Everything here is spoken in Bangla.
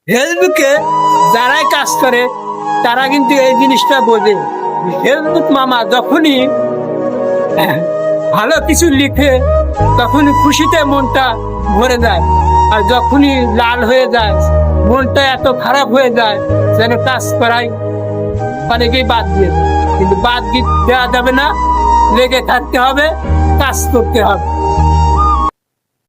ফেসবুকে যারাই কাজ করে তারা কিন্তু এই জিনিসটা বোঝে। ফেসবুক মামা যখনই ভালো কিছু লিখে তখনই খুশিতে মনটা ভরে যায়, আর যখনই লাল হয়ে যায় মনটা এত খারাপ হয়ে যায় যেন কাজ করাই অনেকেই বাদ দিয়ে। কিন্তু বাদ দেওয়া যাবে না, লেগে থাকতে হবে, কাজ করতে হবে।